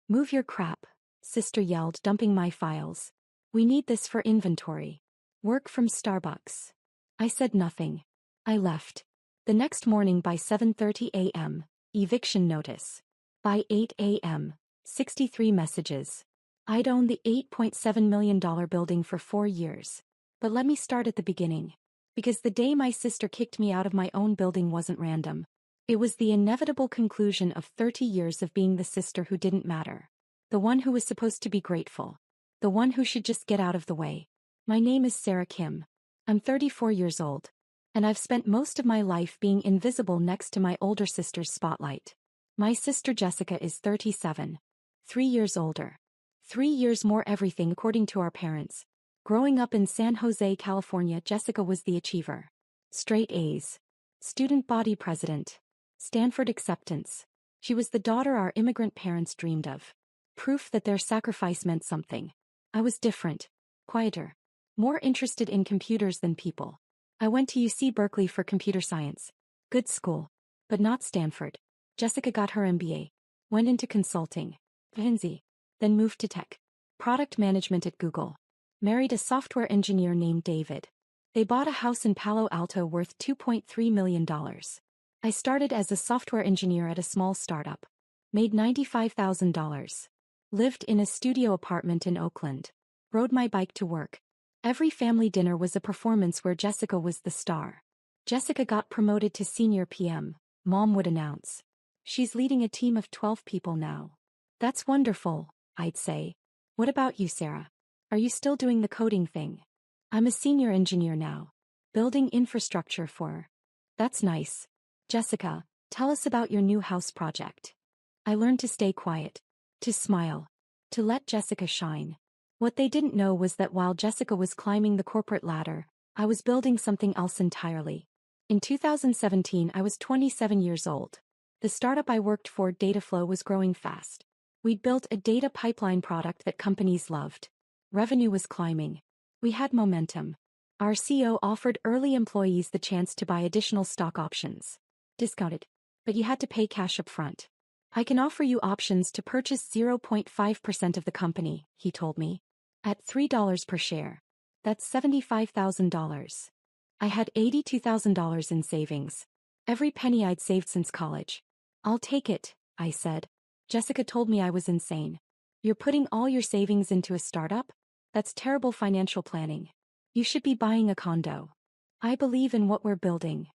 Move your crap, sister yelled, dumping my files. We need this for inventory. Work from Starbucks. I said nothing. I left. The next morning by 7:30 a.m., eviction notice. By 8 a.m., 63 messages. I'd owned the $8.7 million building for 4 years. But let me start at the beginning. Because the day my sister kicked me out of my own building wasn't random. It was the inevitable conclusion of 30 years of being the sister who didn't matter. The one who was supposed to be grateful. The one who should just get out of the way. My name is Sarah Kim. I'm 34 years old. And I've spent most of my life being invisible next to my older sister's spotlight. My sister Jessica is 37. 3 years older. 3 years more everything according to our parents. Growing up in San Jose, California, Jessica was the achiever. Straight A's. Student body president. Stanford acceptance. She was the daughter our immigrant parents dreamed of. Proof that their sacrifice meant something. I was different. Quieter. More interested in computers than people. I went to UC Berkeley for computer science. Good school. But not Stanford. Jessica got her MBA. Went into consulting. McKinsey. Then moved to tech. Product management at Google. Married a software engineer named David. They bought a house in Palo Alto worth $2.3 million. I started as a software engineer at a small startup. Made $95,000. Lived in a studio apartment in Oakland. Rode my bike to work. Every family dinner was a performance where Jessica was the star. Jessica got promoted to senior PM, Mom would announce. She's leading a team of 12 people now. That's wonderful, I'd say. What about you, Sarah? Are you still doing the coding thing? I'm a senior engineer now. Building infrastructure for. That's nice. Jessica, tell us about your new house project. I learned to stay quiet. To smile. To let Jessica shine. What they didn't know was that while Jessica was climbing the corporate ladder, I was building something else entirely. In 2017, I was 27 years old. The startup I worked for, Dataflow, was growing fast. We'd built a data pipeline product that companies loved. Revenue was climbing. We had momentum. Our CEO offered early employees the chance to buy additional stock options. Discounted. But you had to pay cash up front. I can offer you options to purchase 0.5% of the company, he told me. At $3 per share. That's $75,000. I had $82,000 in savings. Every penny I'd saved since college. I'll take it, I said. Jessica told me I was insane. You're putting all your savings into a startup? That's terrible financial planning. You should be buying a condo. I believe in what we're building.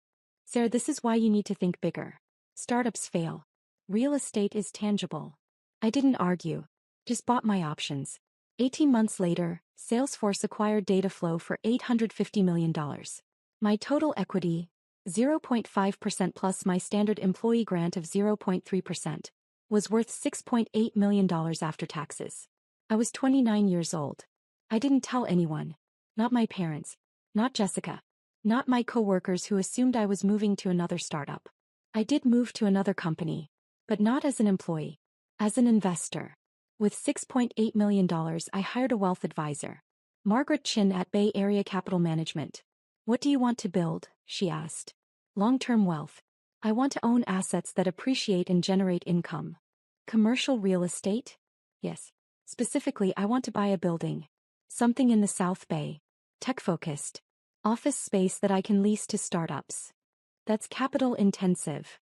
Sarah, this is why you need to think bigger. Startups fail. Real estate is tangible. I didn't argue. Just bought my options. 18 months later, Salesforce acquired Dataflow for $850 million. My total equity, 0.5% plus my standard employee grant of 0.3%, was worth $6.8 million after taxes. I was 29 years old. I didn't tell anyone. Not my parents. Not Jessica. Not my coworkers who assumed I was moving to another startup. I did move to another company. But not as an employee. As an investor. With $6.8 million, I hired a wealth advisor. Margaret Chin at Bay Area Capital Management. What do you want to build? She asked. Long-term wealth. I want to own assets that appreciate and generate income. Commercial real estate? Yes. Specifically, I want to buy a building. Something in the South Bay. Tech-focused. Office space that I can lease to startups. That's capital intensive.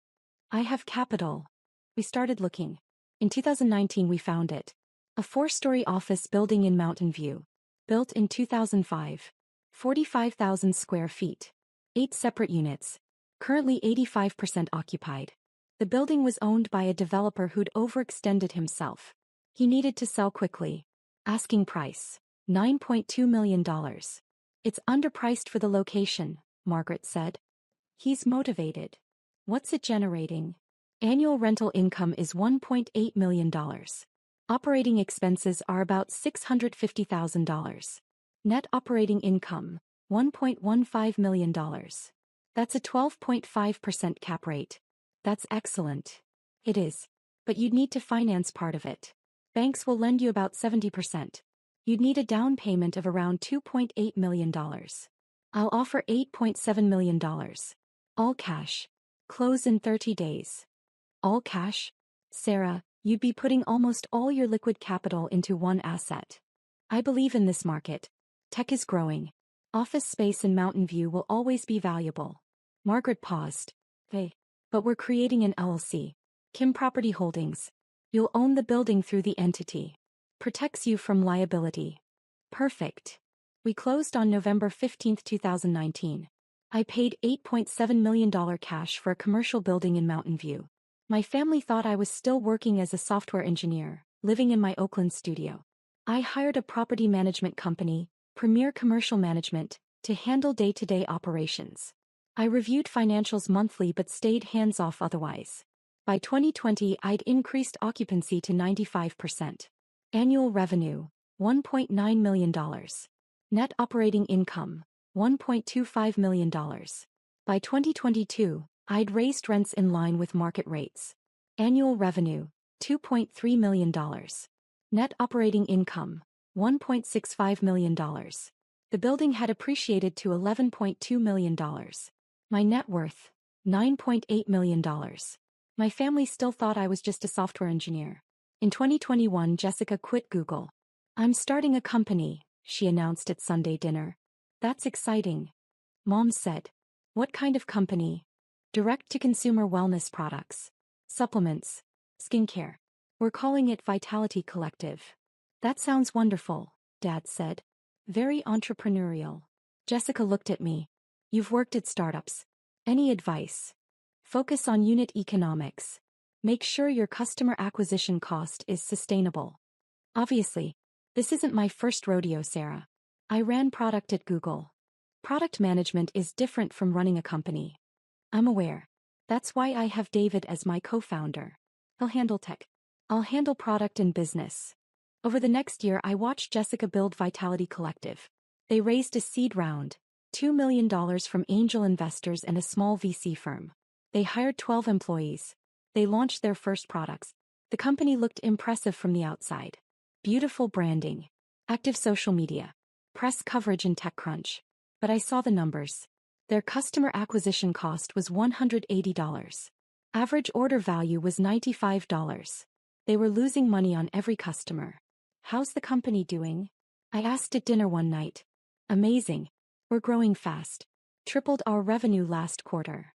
I have capital. We started looking. In 2019 we found it. A 4-story office building in Mountain View. Built in 2005. 45,000 square feet. 8 separate units. Currently 85% occupied. The building was owned by a developer who'd overextended himself. He needed to sell quickly. Asking price. $9.2 million. It's underpriced for the location, Margaret said. He's motivated. What's it generating? Annual rental income is $1.8 million. Operating expenses are about $650,000. Net operating income, $1.15 million. That's a 12.5% cap rate. That's excellent. It is. But you'd need to finance part of it. Banks will lend you about 70%. You'd need a down payment of around $2.8 million. I'll offer $8.7 million. All cash. Close in 30 days. All cash? Sarah, You'd be putting almost all your liquid capital into one asset. I believe in this market. Tech is growing. Office space in Mountain View will always be valuable. Margaret paused. Hey. But we're creating an LLC. Kim Property Holdings. You'll own the building through the entity. Protects you from liability. Perfect. We closed on November 15, 2019. I paid $8.7 million cash for a commercial building in Mountain View. My family thought I was still working as a software engineer, living in my Oakland studio. I hired a property management company, Premier Commercial Management, to handle day-to-day operations. I reviewed financials monthly but stayed hands-off otherwise. By 2020, I'd increased occupancy to 95%. Annual revenue, $1.9 million. Net operating income, $1.25 million. By 2022, I'd raised rents in line with market rates. Annual revenue, $2.3 million. Net operating income, $1.65 million. The building had appreciated to $11.2 million. My net worth, $9.8 million. My family still thought I was just a software engineer. In 2021, Jessica quit Google. I'm starting a company, she announced at Sunday dinner. That's exciting. Mom said. What kind of company? Direct-to-consumer wellness products. Supplements. Skincare. We're calling it Vitality Collective. That sounds wonderful, Dad said. Very entrepreneurial. Jessica looked at me. You've worked at startups. Any advice? Focus on unit economics. Make sure your customer acquisition cost is sustainable. Obviously, this isn't my first rodeo, Sarah. I ran product at Google. Product management is different from running a company. I'm aware. That's why I have David as my co-founder. He'll handle tech. I'll handle product and business. Over the next year, I watched Jessica build Vitality Collective. They raised a seed round, $2 million from angel investors and a small VC firm. They hired 12 employees. They launched their first products. The company looked impressive from the outside. Beautiful branding. Active social media. Press coverage in TechCrunch. But I saw the numbers. Their customer acquisition cost was $180. Average order value was $95. They were losing money on every customer. How's the company doing? I asked at dinner one night. Amazing. We're growing fast. Tripled our revenue last quarter.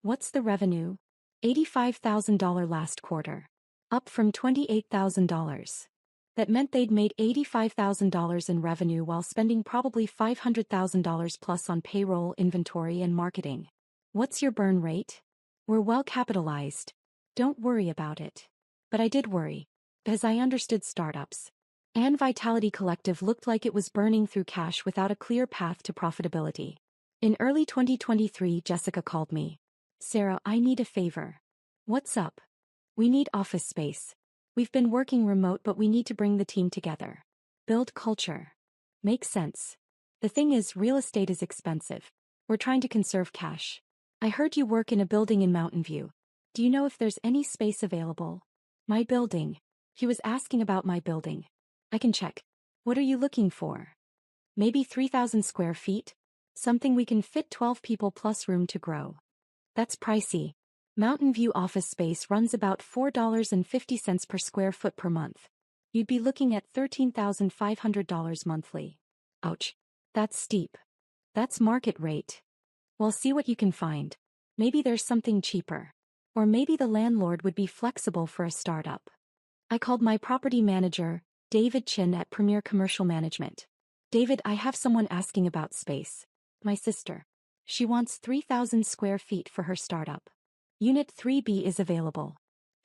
What's the revenue? $85,000 last quarter. Up from $28,000. That meant they'd made $85,000 in revenue while spending probably $500,000 plus on payroll, inventory, and marketing. What's your burn rate? We're well capitalized. Don't worry about it. But I did worry. Because I understood startups. And Vitality Collective looked like it was burning through cash without a clear path to profitability. In early 2023, Jessica called me. Sarah, I need a favor. What's up? We need office space. We've been working remote, but we need to bring the team together. Build culture. Makes sense. The thing is, real estate is expensive. We're trying to conserve cash. I heard you work in a building in Mountain View. Do you know if there's any space available? My building. He was asking about my building. I can check. What are you looking for? Maybe 3,000 square feet? Something we can fit 12 people plus room to grow. That's pricey. Mountain View office space runs about $4.50 per square foot per month. You'd be looking at $13,500 monthly. Ouch. That's steep. That's market rate. Well, see what you can find. Maybe there's something cheaper. Or maybe the landlord would be flexible for a startup. I called my property manager, David Chin at Premier Commercial Management. David, I have someone asking about space. My sister. She wants 3,000 square feet for her startup. Unit 3B is available.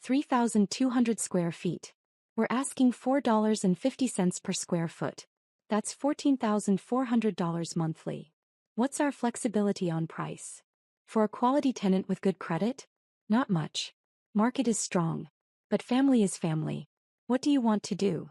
3,200 square feet. We're asking $4.50 per square foot. That's $14,400 monthly. What's our flexibility on price? For a quality tenant with good credit? Not much. Market is strong. But family is family. What do you want to do?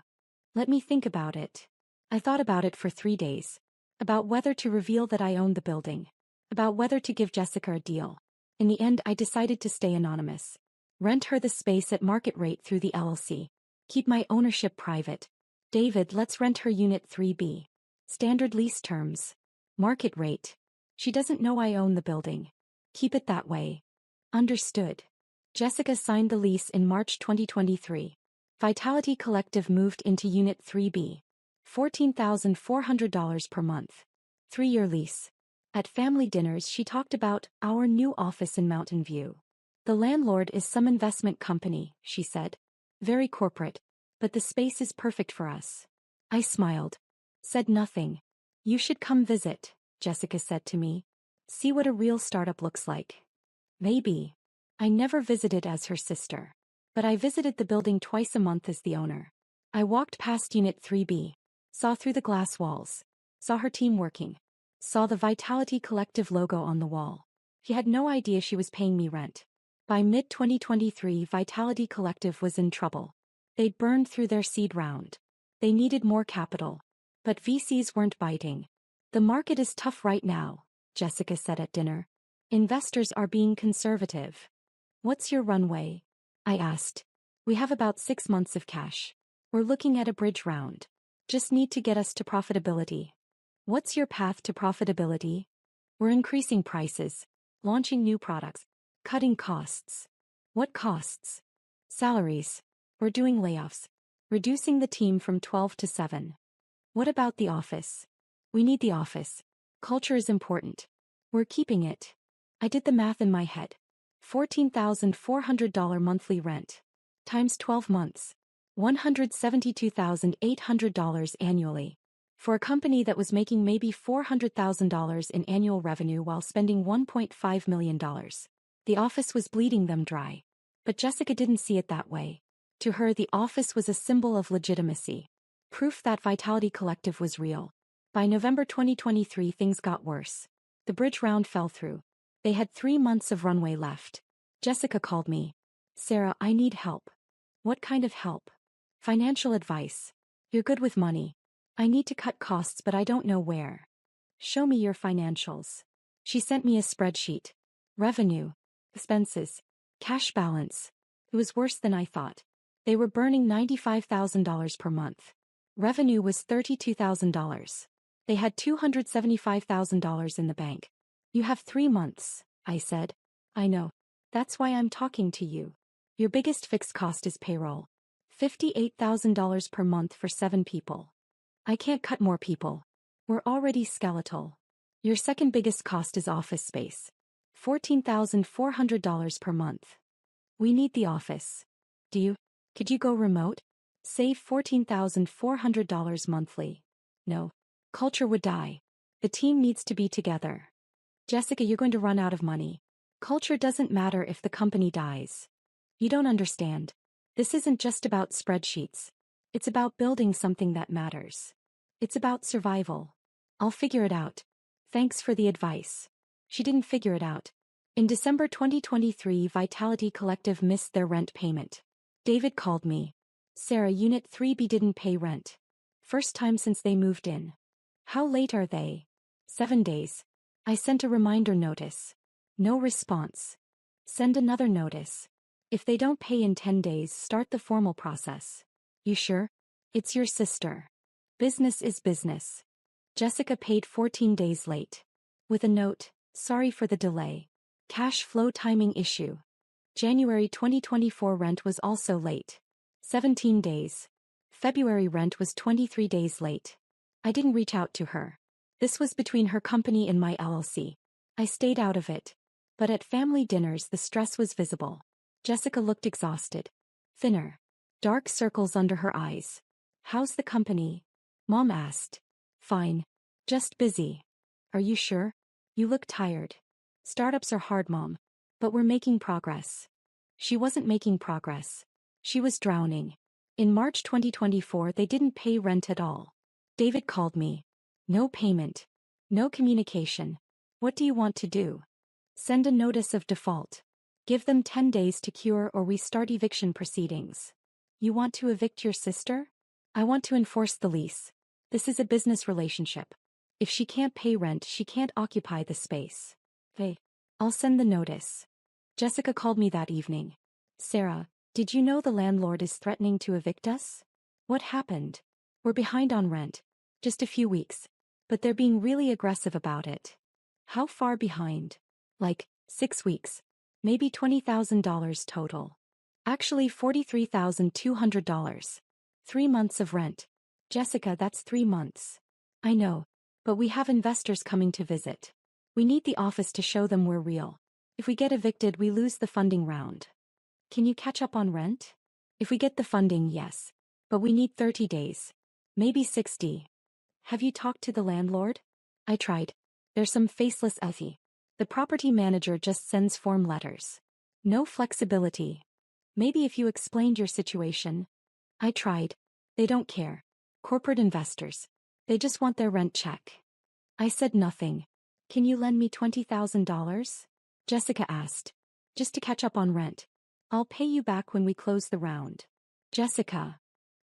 Let me think about it. I thought about it for 3 days. About whether to reveal that I owned the building. About whether to give Jessica a deal. In the end, I decided to stay anonymous. Rent her the space at market rate through the LLC. Keep my ownership private. David, let's rent her Unit 3B. Standard lease terms. Market rate. She doesn't know I own the building. Keep it that way. Understood. Jessica signed the lease in March 2023. Vitality Collective moved into Unit 3B. $14,400 per month. 3-year lease. At family dinners she talked about our new office in Mountain View. The landlord is some investment company, she said. Very corporate. But the space is perfect for us. I smiled. Said nothing. You should come visit, Jessica said to me. See what a real startup looks like. Maybe. I never visited as her sister. But I visited the building twice a month as the owner. I walked past Unit 3B. Saw through the glass walls. Saw her team working. Saw the Vitality Collective logo on the wall. He had no idea she was paying me rent. By mid-2023, Vitality Collective was in trouble. They'd burned through their seed round. They needed more capital. But VCs weren't biting. The market is tough right now, Jessica said at dinner. Investors are being conservative. What's your runway? I asked. We have about 6 months of cash. We're looking at a bridge round. Just need to get us to profitability. What's your path to profitability? We're increasing prices, launching new products, cutting costs. What costs? Salaries. We're doing layoffs, reducing the team from 12 to 7. What about the office? We need the office. Culture is important. We're keeping it. I did the math in my head. $14,400 monthly rent. Times 12 months. $172,800 annually. For a company that was making maybe $400,000 in annual revenue while spending $1.5 million. The office was bleeding them dry. But Jessica didn't see it that way. To her, the office was a symbol of legitimacy. Proof that Vitality Collective was real. By November 2023, things got worse. The bridge round fell through. They had 3 months of runway left. Jessica called me. Sarah, I need help. What kind of help? Financial advice. You're good with money. I need to cut costs, but I don't know where. Show me your financials. She sent me a spreadsheet. Revenue. Expenses. Cash balance. It was worse than I thought. They were burning $95,000 per month. Revenue was $32,000. They had $275,000 in the bank. You have 3 months, I said. I know. That's why I'm talking to you. Your biggest fixed cost is payroll. $58,000 per month for 7 people. I can't cut more people. We're already skeletal. Your second biggest cost is office space. $14,400 per month. We need the office. Could you go remote? Save $14,400 monthly. No. Culture would die. The team needs to be together. Jessica, you're going to run out of money. Culture doesn't matter if the company dies. You don't understand. This isn't just about spreadsheets. It's about building something that matters. It's about survival. I'll figure it out. Thanks for the advice. She didn't figure it out. In December 2023, Vitality Collective missed their rent payment. David called me. Sarah, Unit 3B didn't pay rent. First time since they moved in. How late are they? 7 days. I sent a reminder notice. No response. Send another notice. If they don't pay in 10 days, start the formal process. You sure? It's your sister. Business is business. Jessica paid 14 days late. With a note, sorry for the delay. Cash flow timing issue. January 2024 rent was also late. 17 days. February rent was 23 days late. I didn't reach out to her. This was between her company and my LLC. I stayed out of it. But at family dinners the stress was visible. Jessica looked exhausted. Thinner. Dark circles under her eyes. How's the company? Mom asked. Fine. Just busy. Are you sure? You look tired. Startups are hard, Mom. But we're making progress. She wasn't making progress. She was drowning. In March 2024 they didn't pay rent at all. David called me. No payment. No communication. What do you want to do? Send a notice of default. Give them 10 days to cure or we start eviction proceedings. You want to evict your sister? I want to enforce the lease. This is a business relationship. If she can't pay rent, she can't occupy the space. Hey, I'll send the notice. Jessica called me that evening. Sarah, did you know the landlord is threatening to evict us? What happened? We're behind on rent. Just a few weeks. But they're being really aggressive about it. How far behind? Like, 6 weeks. Maybe $20,000 total. Actually $43,200. 3 months of rent. Jessica, that's 3 months. I know. But we have investors coming to visit. We need the office to show them we're real. If we get evicted, we lose the funding round. Can you catch up on rent? If we get the funding, yes. But we need 30 days. Maybe 60. Have you talked to the landlord? I tried. There's some faceless effie. The property manager just sends form letters. No flexibility. Maybe if you explained your situation. I tried. They don't care. Corporate investors. They just want their rent check. I said nothing. Can you lend me $20,000? Jessica asked. Just to catch up on rent. I'll pay you back when we close the round. Jessica.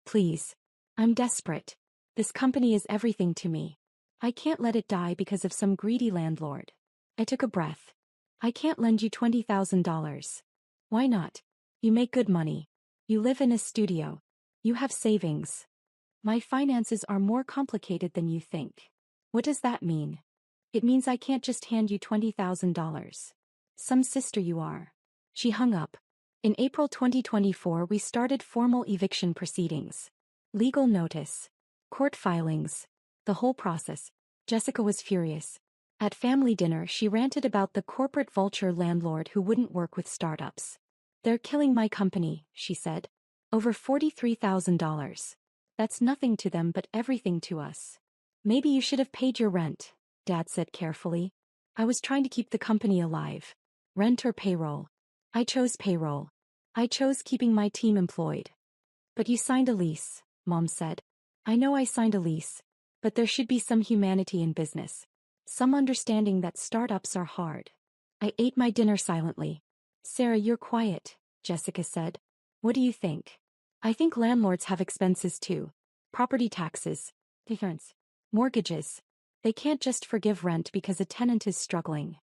Please. I'm desperate. This company is everything to me. I can't let it die because of some greedy landlord. I took a breath. I can't lend you $20,000. Why not? You make good money. You live in a studio. You have savings. My finances are more complicated than you think. What does that mean? It means I can't just hand you $20,000. Some sister you are. She hung up. In April 2024, we started formal eviction proceedings. Legal notice. Court filings. The whole process. Jessica was furious. At family dinner, she ranted about the corporate vulture landlord who wouldn't work with startups. They're killing my company, she said. Over $43,000. That's nothing to them but everything to us. Maybe you should have paid your rent, Dad said carefully. I was trying to keep the company alive. Rent or payroll? I chose payroll. I chose keeping my team employed. But you signed a lease, Mom said. I know I signed a lease, but there should be some humanity in business. Some understanding that startups are hard. I ate my dinner silently. Sarah, you're quiet, Jessica said. What do you think? I think landlords have expenses too. Property taxes. Difference. Mortgages. They can't just forgive rent because a tenant is struggling.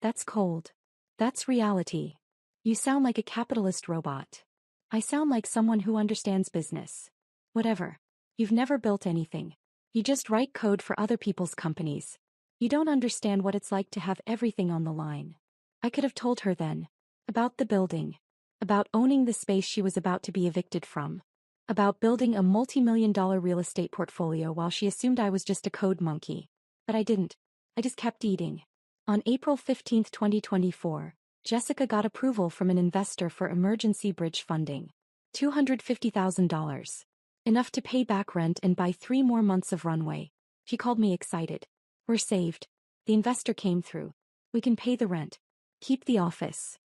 That's cold. That's reality. You sound like a capitalist robot. I sound like someone who understands business. Whatever. You've never built anything. You just write code for other people's companies. You don't understand what it's like to have everything on the line. I could have told her then. About the building. About owning the space she was about to be evicted from. About building a multi-million-dollar real estate portfolio while she assumed I was just a code monkey. But I didn't. I just kept eating. On April 15, 2024, Jessica got approval from an investor for emergency bridge funding. $250,000. Enough to pay back rent and buy 3 more months of runway. She called me excited. We're saved. The investor came through. We can pay the rent. Keep the office.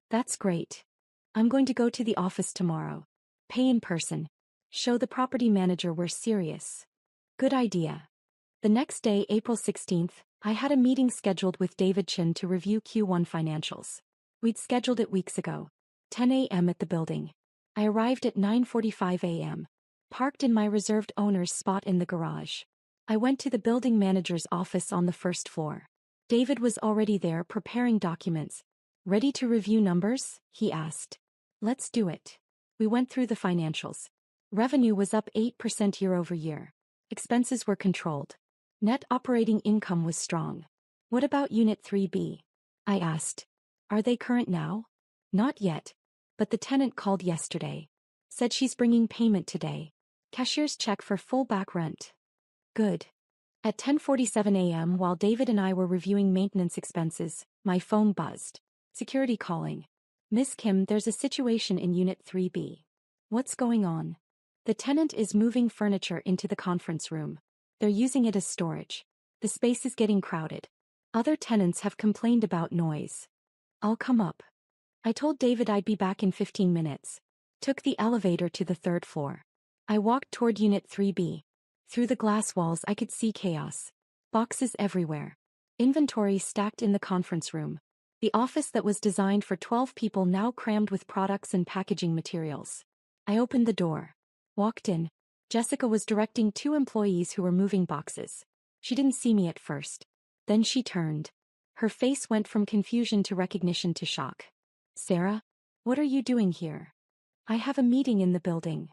That's great. I'm going to go to the office tomorrow. Pay in person. Show the property manager we're serious. Good idea. The next day, April 16th, I had a meeting scheduled with David Chin to review Q1 financials. We'd scheduled it weeks ago. 10 a.m. at the building. I arrived at 9:45 a.m. Parked in my reserved owner's spot in the garage. I went to the building manager's office on the first floor. David was already there preparing documents. Ready to review numbers? He asked. Let's do it. We went through the financials. Revenue was up 8% year over year. Expenses were controlled. Net operating income was strong. What about Unit 3B? I asked. Are they current now? Not yet. But the tenant called yesterday. Said she's bringing payment today. Cashier's check for full back rent. Good. At 10:47 a.m. while David and I were reviewing maintenance expenses, my phone buzzed. Security calling. Miss Kim, there's a situation in Unit 3B. What's going on? The tenant is moving furniture into the conference room. They're using it as storage. The space is getting crowded. Other tenants have complained about noise. I'll come up. I told David I'd be back in 15 minutes. Took the elevator to the 3rd floor. I walked toward Unit 3B. Through the glass walls I could see chaos. Boxes everywhere. Inventory stacked in the conference room. The office that was designed for 12 people now crammed with products and packaging materials. I opened the door. Walked in. Jessica was directing 2 employees who were moving boxes. She didn't see me at first. Then she turned. Her face went from confusion to recognition to shock. Sarah? What are you doing here? I have a meeting in the building.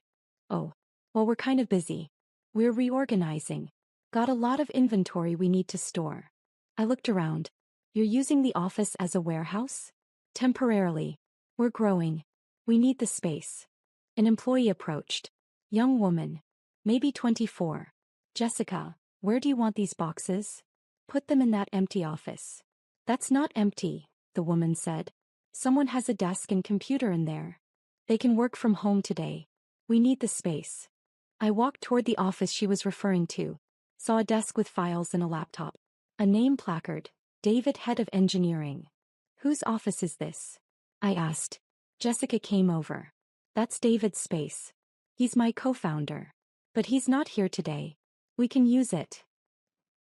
Oh. Well, we're kind of busy. We're reorganizing. Got a lot of inventory we need to store. I looked around. You're using the office as a warehouse? Temporarily. We're growing. We need the space. An employee approached. Young woman. Maybe 24. Jessica, where do you want these boxes? Put them in that empty office. That's not empty, the woman said. Someone has a desk and computer in there. They can work from home today. We need the space. I walked toward the office she was referring to. Saw a desk with files and a laptop. A name placard. David, head of engineering. Whose office is this? I asked. Jessica came over. That's David's space. He's my co-founder. But he's not here today. We can use it.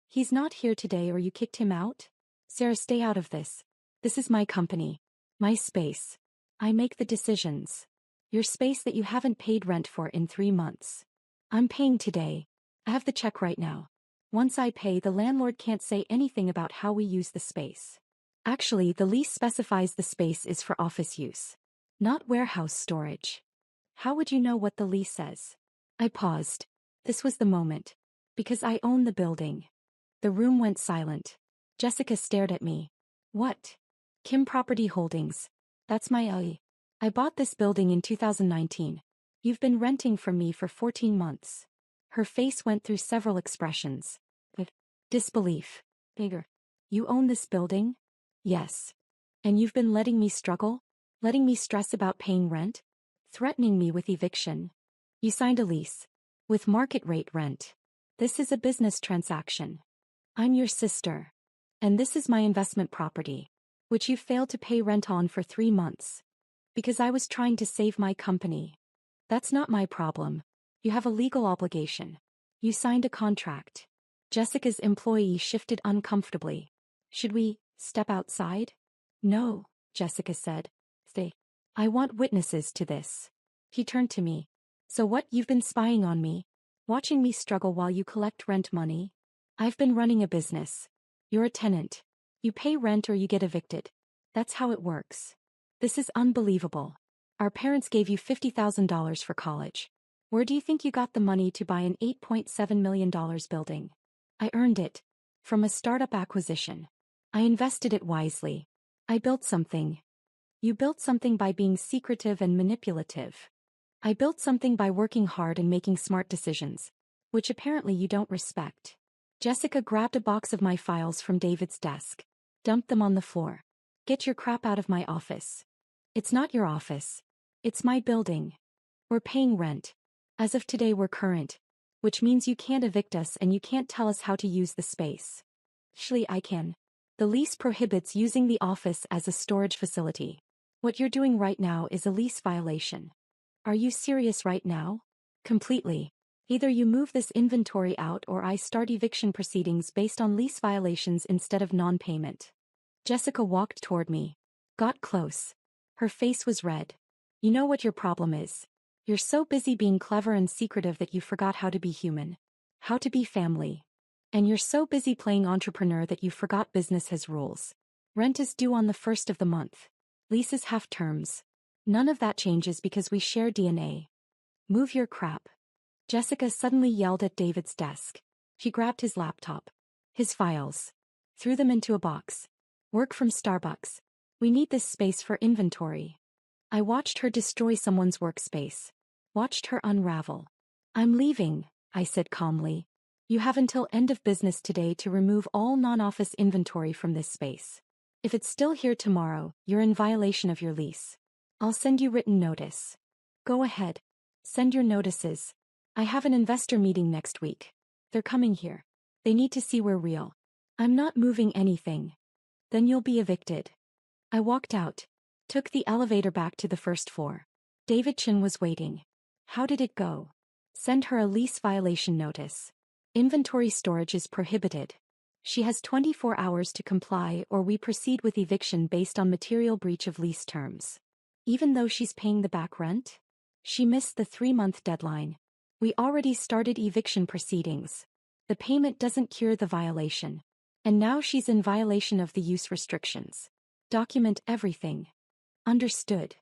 He's not here today or you kicked him out? Sarah, stay out of this. This is my company. My space. I make the decisions. Your space that you haven't paid rent for in 3 months. I'm paying today. I have the check right now. Once I pay, the landlord can't say anything about how we use the space. Actually, the lease specifies the space is for office use, not warehouse storage. How would you know what the lease says? I paused. This was the moment. Because I own the building. The room went silent. Jessica stared at me. What? Kim Property Holdings. That's my I bought this building in 2019. You've been renting from me for 14 months. Her face went through several expressions. Disbelief. Bigger. You own this building? Yes. And you've been letting me struggle? Letting me stress about paying rent? Threatening me with eviction? You signed a lease. With market rate rent. This is a business transaction. I'm your sister. And this is my investment property, which you failed to pay rent on for 3 months. Because I was trying to save my company. That's not my problem. You have a legal obligation. You signed a contract. Jessica's employee shifted uncomfortably. Should we step outside? No, Jessica said. Stay. I want witnesses to this. He turned to me. So what, you've been spying on me? Watching me struggle while you collect rent money? I've been running a business. You're a tenant. You pay rent or you get evicted. That's how it works. This is unbelievable. Our parents gave you $50,000 for college. Where do you think you got the money to buy an $8.7 million building? I earned it. From a startup acquisition. I invested it wisely. I built something. You built something by being secretive and manipulative. I built something by working hard and making smart decisions, which apparently you don't respect. Jessica grabbed a box of my files from David's desk. Dumped them on the floor. Get your crap out of my office. It's not your office. It's my building. We're paying rent. As of today we're current. Which means you can't evict us and you can't tell us how to use the space. Actually, I can. The lease prohibits using the office as a storage facility. What you're doing right now is a lease violation. Are you serious right now? Completely. Either you move this inventory out or I start eviction proceedings based on lease violations instead of non-payment. Jessica walked toward me. Got close. Her face was red. You know what your problem is? You're so busy being clever and secretive that you forgot how to be human. How to be family. And you're so busy playing entrepreneur that you forgot business has rules. Rent is due on the 1st of the month. Leases have terms. None of that changes because we share DNA. Move your crap. Jessica suddenly yelled at David's desk. She grabbed his laptop. His files. Threw them into a box. Work from Starbucks. We need this space for inventory. I watched her destroy someone's workspace. Watched her unravel. I'm leaving, I said calmly. You have until end of business today to remove all non-office inventory from this space. If it's still here tomorrow, you're in violation of your lease. I'll send you written notice. Go ahead. Send your notices. I have an investor meeting next week. They're coming here. They need to see we're real. I'm not moving anything. Then you'll be evicted. I walked out. Took the elevator back to the first floor. David Chin was waiting. How did it go? Send her a lease violation notice. Inventory storage is prohibited. She has 24 hours to comply or we proceed with eviction based on material breach of lease terms. Even though she's paying the back rent? She missed the 3-month deadline. We already started eviction proceedings. The payment doesn't cure the violation. And now she's in violation of the use restrictions. Document everything. Understood.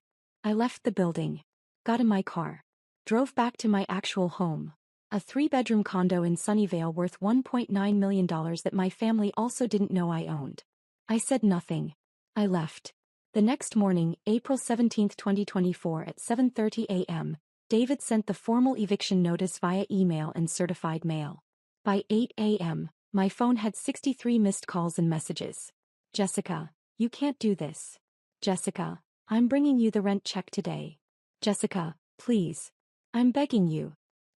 I left the building. Got in my car. Drove back to my actual home. A 3-bedroom condo in Sunnyvale worth $1.9 million that my family also didn't know I owned. I said nothing. I left. The next morning, April 17, 2024 at 7:30 a.m., David sent the formal eviction notice via email and certified mail. By 8 a.m., my phone had 63 missed calls and messages. Jessica, you can't do this. Jessica, I'm bringing you the rent check today. Jessica, please. I'm begging you.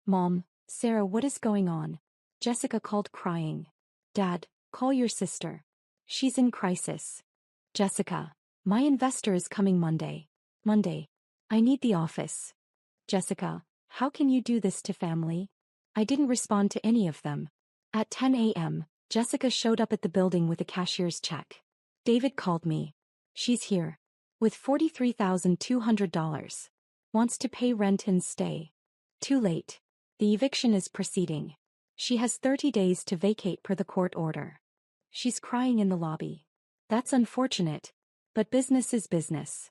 Mom, Sarah, what is going on? Jessica called crying. Dad, call your sister. She's in crisis. Jessica, my investor is coming Monday. Monday. I need the office. Jessica, how can you do this to family? I didn't respond to any of them. At 10 a.m., Jessica showed up at the building with a cashier's check. David called me. She's here. With $43,200. Wants to pay rent and stay. Too late. The eviction is proceeding. She has 30 days to vacate per the court order. She's crying in the lobby. That's unfortunate. But business is business.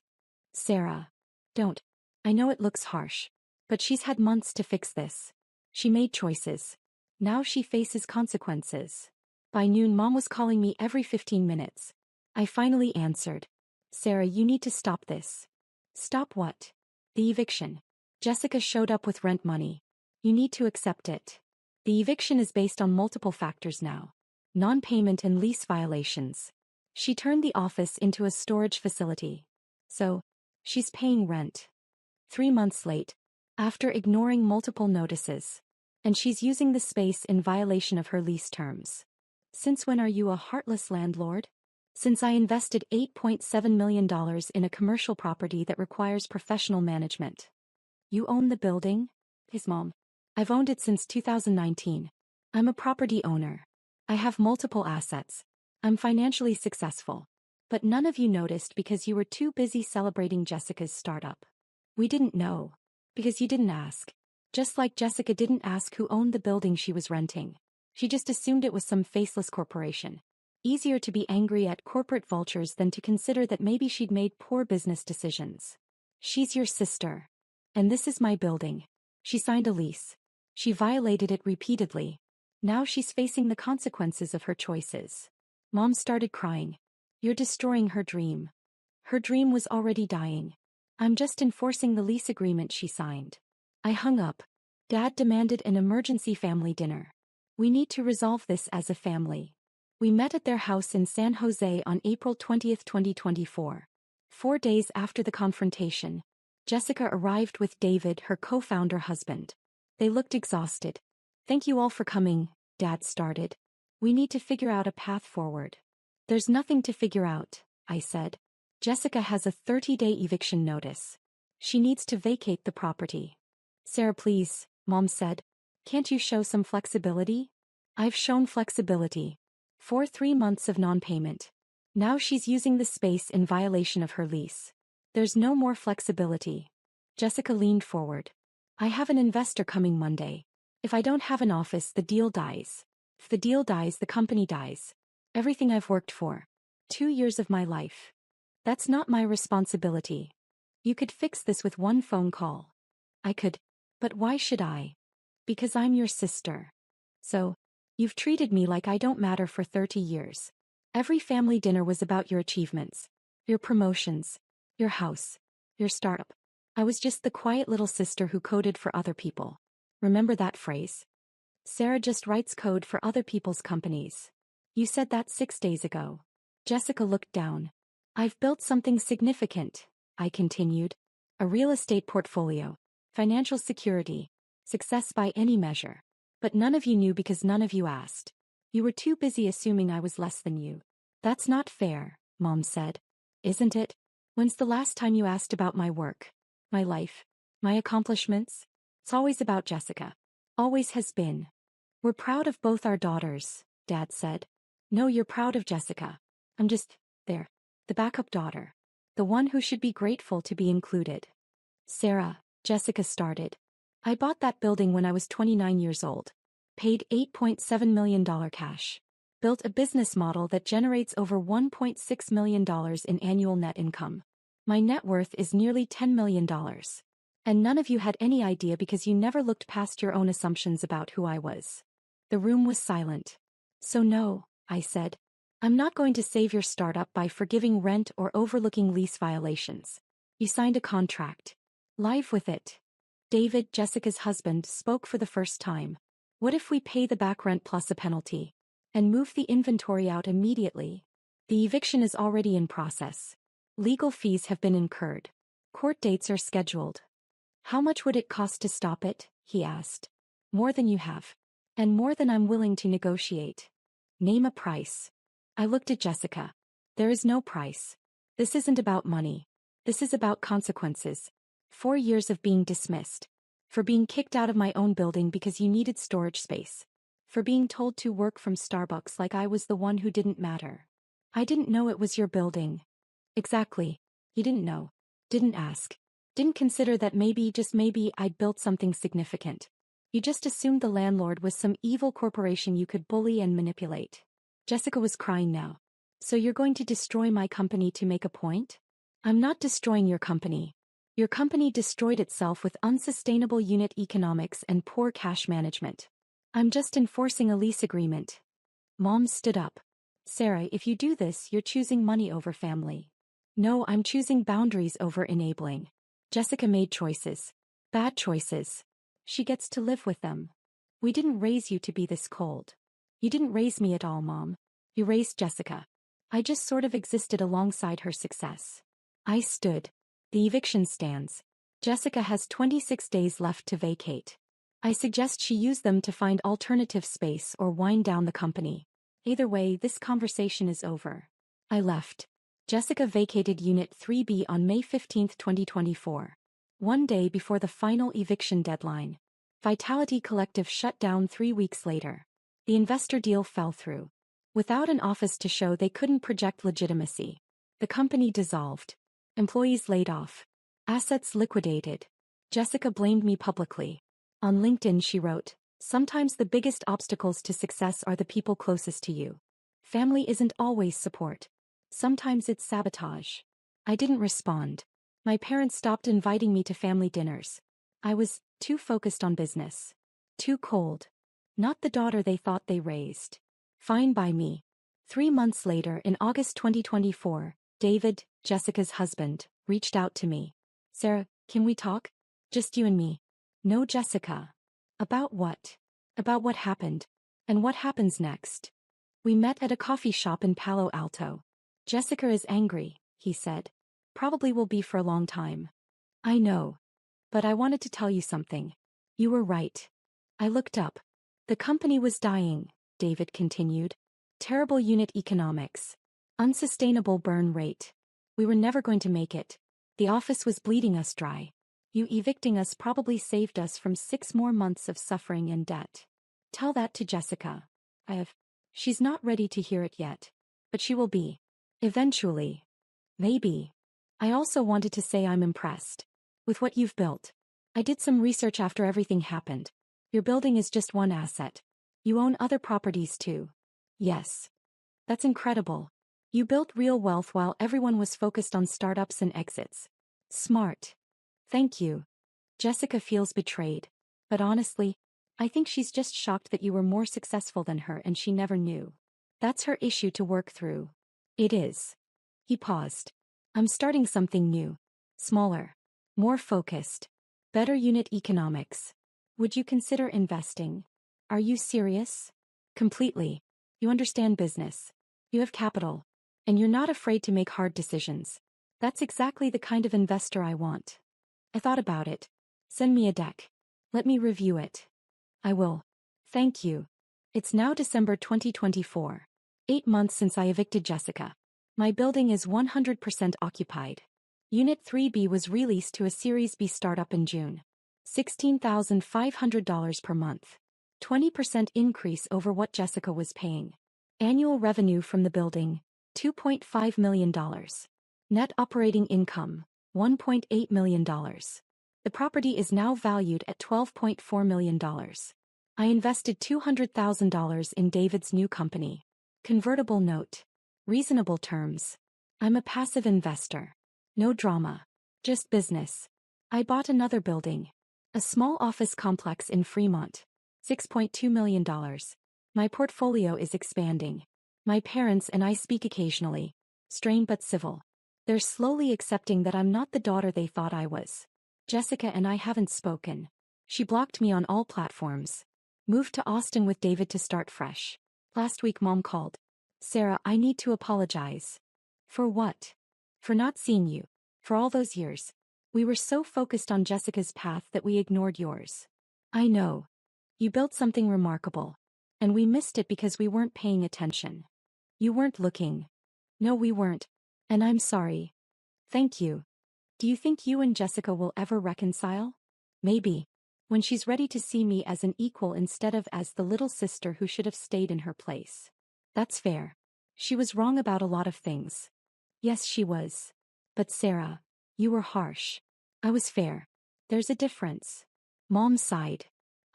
Sarah. Don't. I know it looks harsh. But she's had months to fix this. She made choices. Now she faces consequences. By noon, Mom was calling me every 15 minutes. I finally answered. Sarah, you need to stop this. Stop what? The eviction. Jessica showed up with rent money. You need to accept it. The eviction is based on multiple factors now. Non-payment and lease violations. She turned the office into a storage facility. So, she's paying rent. 3 months late. After ignoring multiple notices. And she's using the space in violation of her lease terms. Since when are you a heartless landlord? Since I invested $8.7 million in a commercial property that requires professional management. You own the building? His mom. I've owned it since 2019. I'm a property owner. I have multiple assets. I'm financially successful. But none of you noticed because you were too busy celebrating Jessica's startup. We didn't know. Because you didn't ask. Just like Jessica didn't ask who owned the building she was renting. She just assumed it was some faceless corporation. Easier to be angry at corporate vultures than to consider that maybe she'd made poor business decisions. She's your sister. And this is my building. She signed a lease. She violated it repeatedly. Now she's facing the consequences of her choices. Mom started crying. You're destroying her dream. Her dream was already dying. I'm just enforcing the lease agreement she signed. I hung up. Dad demanded an emergency family dinner. We need to resolve this as a family. We met at their house in San Jose on April 20, 2024. 4 days after the confrontation, Jessica arrived with David, her co-founder husband. They looked exhausted. Thank you all for coming, Dad started. We need to figure out a path forward. There's nothing to figure out, I said. Jessica has a 30-day eviction notice. She needs to vacate the property. Sarah, please, Mom said. Can't you show some flexibility? I've shown flexibility. For 3 months of non-payment. Now she's using the space in violation of her lease. There's no more flexibility. Jessica leaned forward. I have an investor coming Monday. If I don't have an office, the deal dies. If the deal dies, the company dies. Everything I've worked for. 2 years of my life. That's not my responsibility. You could fix this with one phone call. I could. But why should I? Because I'm your sister. So, you've treated me like I don't matter for 30 years. Every family dinner was about your achievements. Your promotions. Your house. Your startup. I was just the quiet little sister who coded for other people. Remember that phrase? Sarah just writes code for other people's companies. You said that 6 days ago. Jessica looked down. I've built something significant, I continued. A real estate portfolio. Financial security. Success by any measure. But none of you knew because none of you asked. You were too busy assuming I was less than you. That's not fair, Mom said. Isn't it? When's the last time you asked about my work? My life? My accomplishments? It's always about Jessica. Always has been. We're proud of both our daughters, Dad said. No, you're proud of Jessica. I'm just, there. The backup daughter. The one who should be grateful to be included. Sarah, Jessica started. I bought that building when I was 29 years old. Paid $8.7 million cash. Built a business model that generates over $1.6 million in annual net income. My net worth is nearly $10 million. And none of you had any idea because you never looked past your own assumptions about who I was. The room was silent. So no, I said. I'm not going to save your startup by forgiving rent or overlooking lease violations. You signed a contract. Live with it. David, Jessica's husband, spoke for the first time. What if we pay the back rent plus a penalty? And move the inventory out immediately? The eviction is already in process. Legal fees have been incurred. Court dates are scheduled. How much would it cost to stop it? He asked. More than you have. And more than I'm willing to negotiate. Name a price. I looked at Jessica. There is no price. This isn't about money. This is about consequences. 4 years of being dismissed. For being kicked out of my own building because you needed storage space. For being told to work from Starbucks like I was the one who didn't matter. I didn't know it was your building. Exactly. You didn't know. Didn't ask. Didn't consider that maybe, just maybe, I'd built something significant. You just assumed the landlord was some evil corporation you could bully and manipulate. Jessica was crying now. So you're going to destroy my company to make a point? I'm not destroying your company. Your company destroyed itself with unsustainable unit economics and poor cash management. I'm just enforcing a lease agreement. Mom stood up. Sarah, if you do this, you're choosing money over family. No, I'm choosing boundaries over enabling. Jessica made choices. Bad choices. She gets to live with them. We didn't raise you to be this cold. You didn't raise me at all, Mom. You raised Jessica. I just sort of existed alongside her success. I stood. The eviction stands. Jessica has 26 days left to vacate. I suggest she use them to find alternative space or wind down the company. Either way, this conversation is over. I left. Jessica vacated Unit 3B on May 15, 2024. One day before the final eviction deadline. Vitality Collective shut down 3 weeks later. The investor deal fell through. Without an office to show, they couldn't project legitimacy. The company dissolved. Employees laid off. Assets liquidated. Jessica blamed me publicly. On LinkedIn she wrote, "Sometimes the biggest obstacles to success are the people closest to you. Family isn't always support. Sometimes it's sabotage." I didn't respond. My parents stopped inviting me to family dinners. I was too focused on business. Too cold. Not the daughter they thought they raised. Fine by me. 3 months later, in August 2024, David, Jessica's husband, reached out to me. Sarah, can we talk? Just you and me. No, Jessica. About what? About what happened. And what happens next. We met at a coffee shop in Palo Alto. Jessica is angry, he said. Probably will be for a long time. I know. But I wanted to tell you something. You were right. I looked up. The company was dying, David continued. Terrible unit economics. Unsustainable burn rate. We were never going to make it. The office was bleeding us dry. You evicting us probably saved us from 6 more months of suffering and debt. Tell that to Jessica. She's not ready to hear it yet. But she will be. Eventually. Maybe. I also wanted to say I'm impressed. With what you've built. I did some research after everything happened. Your building is just one asset. You own other properties too. Yes. That's incredible. You built real wealth while everyone was focused on startups and exits. Smart. Thank you. Jessica feels betrayed. But honestly, I think she's just shocked that you were more successful than her and she never knew. That's her issue to work through. It is. He paused. I'm starting something new. Smaller. More focused. Better unit economics. Would you consider investing? Are you serious? Completely. You understand business. You have capital. And you're not afraid to make hard decisions. That's exactly the kind of investor I want. I thought about it. Send me a deck. Let me review it. I will. Thank you. It's now December 2024. 8 months since I evicted Jessica. My building is 100% occupied. Unit 3B was released to a Series B startup in June. $16,500 per month. 20% increase over what Jessica was paying. Annual revenue from the building, $2.5 million. Net operating income, $1.8 million. The property is now valued at $12.4 million. I invested $200,000 in David's new company. Convertible note. Reasonable terms. I'm a passive investor. No drama. Just business. I bought another building. A small office complex in Fremont. $6.2 million. My portfolio is expanding. My parents and I speak occasionally. Strained but civil. They're slowly accepting that I'm not the daughter they thought I was. Jessica and I haven't spoken. She blocked me on all platforms. Moved to Austin with David to start fresh. Last week Mom called. Sarah, I need to apologize. For what? For not seeing you. For all those years. We were so focused on Jessica's path that we ignored yours. I know. You built something remarkable. And we missed it because we weren't paying attention. You weren't looking. No, we weren't. And I'm sorry. Thank you. Do you think you and Jessica will ever reconcile? Maybe. When she's ready to see me as an equal instead of as the little sister who should have stayed in her place. That's fair. She was wrong about a lot of things. Yes, she was. But Sarah, you were harsh. I was fair. There's a difference. Mom sighed.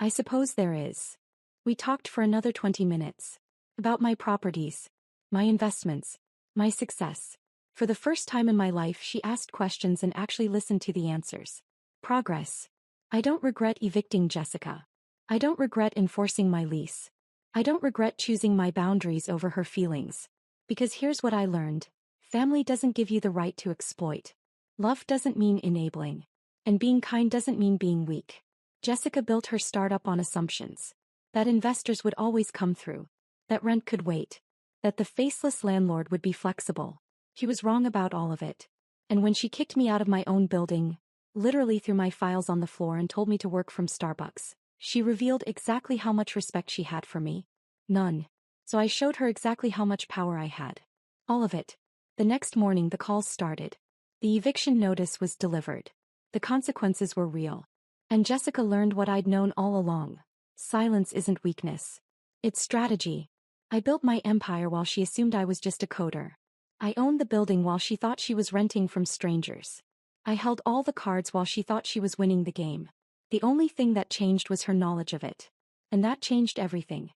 I suppose there is. We talked for another 20 minutes. About my properties. My investments. My success. For the first time in my life she asked questions and actually listened to the answers. Progress. I don't regret evicting Jessica. I don't regret enforcing my lease. I don't regret choosing my boundaries over her feelings. Because here's what I learned. Family doesn't give you the right to exploit. Love doesn't mean enabling. And being kind doesn't mean being weak. Jessica built her startup on assumptions. That investors would always come through. That rent could wait. That the faceless landlord would be flexible. She was wrong about all of it. And when she kicked me out of my own building, literally threw my files on the floor and told me to work from Starbucks, she revealed exactly how much respect she had for me. None. So I showed her exactly how much power I had. All of it. The next morning the calls started. The eviction notice was delivered. The consequences were real. And Jessica learned what I'd known all along. Silence isn't weakness. It's strategy. I built my empire while she assumed I was just a coder. I owned the building while she thought she was renting from strangers. I held all the cards while she thought she was winning the game. The only thing that changed was her knowledge of it. And that changed everything.